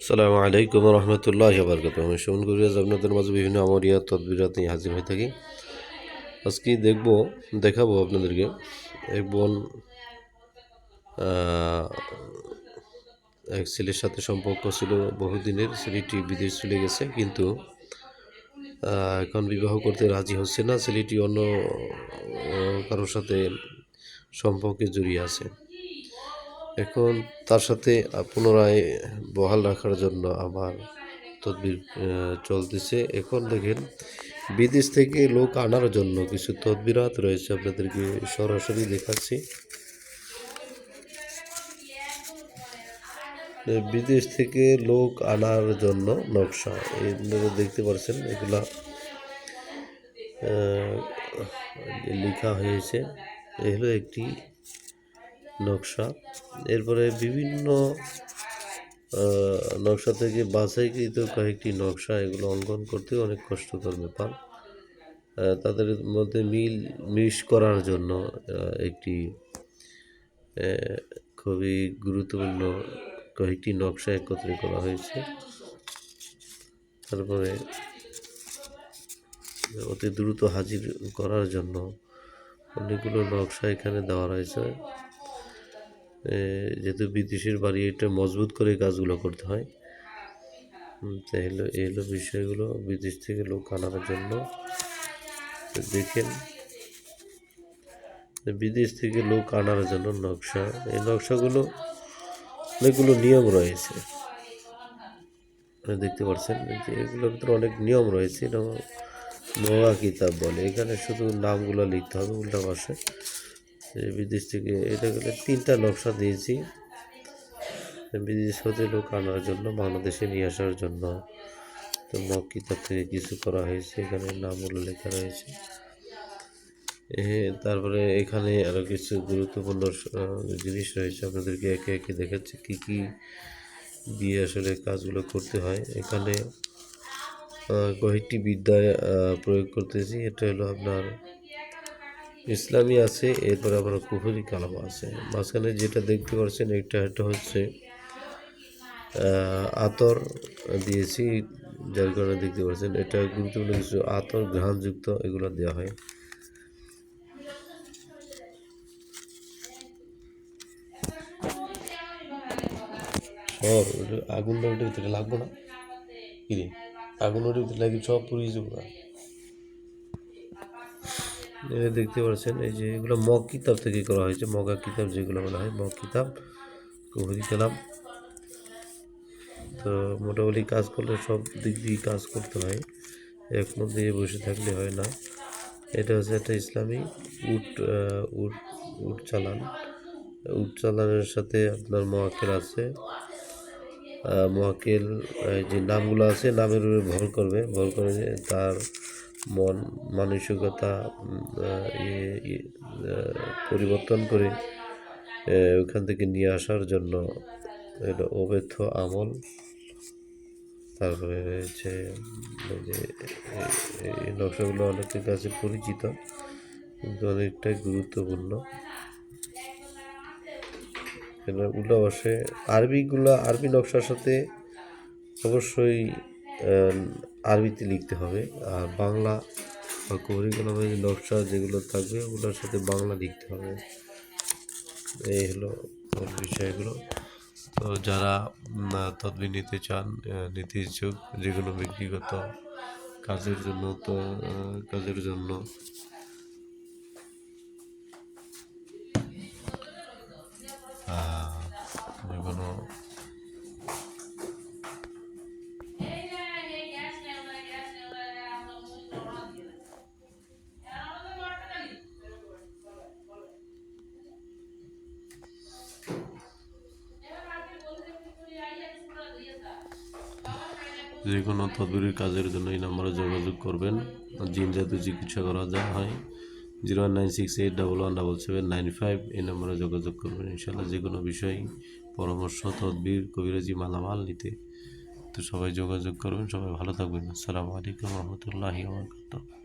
আসসালামু আলাইকুম রহমতুল্লাহ বারকাত। আমি সুমন গুরিয়াজ আপনাদের মাঝে বিভিন্ন আমরিয়া তদবিরাত নিয়ে হাজির হয়ে থাকি। আজকে দেখাবো আপনাদেরকে এক বোন এক ছেলের সাথে সম্পর্ক ছিল বহুদিনের। ছেলেটি বিদেশ চলে গেছে, কিন্তু এখন বিবাহ করতে রাজি হচ্ছে না। ছেলেটি অন্য কারোর সাথে সম্পর্কে জড়িয়ে আছে। এখন তার সাথে পুনরায় বহাল রাখার জন্য আবার তদবির চলতেছে। এখন দেখেন, বিদেশ থেকে লোক আনার জন্য কিছু তদবিরাত রয়েছে, আপনাদেরকে সরাসরি দেখাচ্ছি। বিদেশ থেকে লোক আনার জন্য নকশা এগুলো দেখতে পাচ্ছেন, এগুলা লেখা হয়েছে। এ হলো একটি নকশা। এরপরে বিভিন্ন নকশা থেকে বাছাইকৃত কয়েকটি নকশা, এগুলো অঙ্কন করতে অনেক কষ্টকর ব্যাপার। তাদের মধ্যে মিশ করার জন্য একটি খুবই গুরুত্বপূর্ণ কয়েকটি নকশা একত্রে করা হয়েছে। তারপরে অতি দ্রুত হাজির করার জন্য অনেকগুলো নকশা এখানে দেওয়া রয়েছে। যেহেতু বিদেশের বাড়ি, এটা মজবুত করে কাজগুলো করতে হয়। এই হলো বিষয়গুলো বিদেশ থেকে লোক আনার জন্য। দেখেন, বিদেশ থেকে লোক আনার জন্য নকশা। এই নকশাগুলো অনেকগুলো নিয়ম রয়েছে, দেখতে পাচ্ছেন যে এগুলোর ভিতরে অনেক নিয়ম রয়েছে। এটা মগা কিতাব বলে। এখানে শুধু নামগুলো লিখতে হবে উল্টা পাশে। বিদেশ থেকে এটা গেলে 3টা নকশা দিয়েছি বিদেশ হতে লোক আনার জন্য, বাংলাদেশে নিয়ে আসার জন্য। তো মগ কিতাব থেকে কিছু করা হয়েছে, এখানে নামগুলো লেখা রয়েছে। তারপরে এখানে আরও কিছু গুরুত্বপূর্ণ জিনিস রয়েছে, আপনাদেরকে একে একে দেখাচ্ছি কী কী দিয়ে আসলে কাজগুলো করতে হয়। এখানে কয়েকটি বিদ্যায় প্রয়োগ করতেছি। এটা হলো আপনার ইসলামী আছে, এরপরে আবার কুফরি কালাম আছে। মাঝখানে যেটা দেখতে পাচ্ছেন এটা হচ্ছে আতর দিয়েছি, যার কারণে দেখতে পাচ্ছেন এটা গুরুত্বপূর্ণ কিছু আতর ঘ্রাণযুক্ত এগুলো দেওয়া হয়। সব আগুনটা ওটার ভিতরে লাগবো না, কিরে আগুন ওটার ভিতরে লাগি সব পুড়িয়ে যাবো না। দেখতে পাচ্ছেন এই যে এগুলো মগ কিতাব থেকে করা হয়েছে। মগা কিতাব যেগুলো বলা হয়, মগ কিতাব, কুফরি কালাম। তো মোটামুটি কাজ করলে সব দিক দিয়ে কাজ করতে হয়, এক মধ্যে বসে থাকলে হয় না। এটা হচ্ছে একটা ইসলামী উট উট উট চালান। উট চালানের সাথে আপনার মোয়াক্কেল আছে। মোয়াক্কেল যে নামগুলো আছে, নামের উপরে ভর করে তার মন মানসিকতা পরিবর্তন করে ওখান থেকে নিয়ে আসার জন্য এটা অবৈধ আমল। তারপরে রয়েছে যে এই নকশাগুলো অনেকের কাছে পরিচিত, কিন্তু অনেকটাই গুরুত্বপূর্ণ। এগুলো অবশ্যই আরবি নকশার সাথে অবশ্যই আরবিতে লিখতে হবে, আর বাংলা বা কুফরি কালামের নকশা যেগুলো থাকবে ওগুলোর সাথে বাংলা লিখতে হবে। এই হলো বিষয়গুলো। তো যারা তদবির নিতে চান, নিতে ইচ্ছুক, যে কোনো ব্যক্তিগত কাজের জন্য যে কোনো তদবিরের কাজের জন্য এই নাম্বারে যোগাযোগ করবেন। জিন জাতীয় চিকিৎসা করা হয় 09681117795, এই নাম্বারে যোগাযোগ করবেন। ইনশাআল্লাহ যে কোনো বিষয় পরামর্শ, তদবির, কবিরাজি, মালামাল নিতে তো সবাই যোগাযোগ করবেন। সবাই ভালো থাকবেন। আসসালামু আলাইকুম রহমতুল্লাহি ওয়া বারাকাতুহু।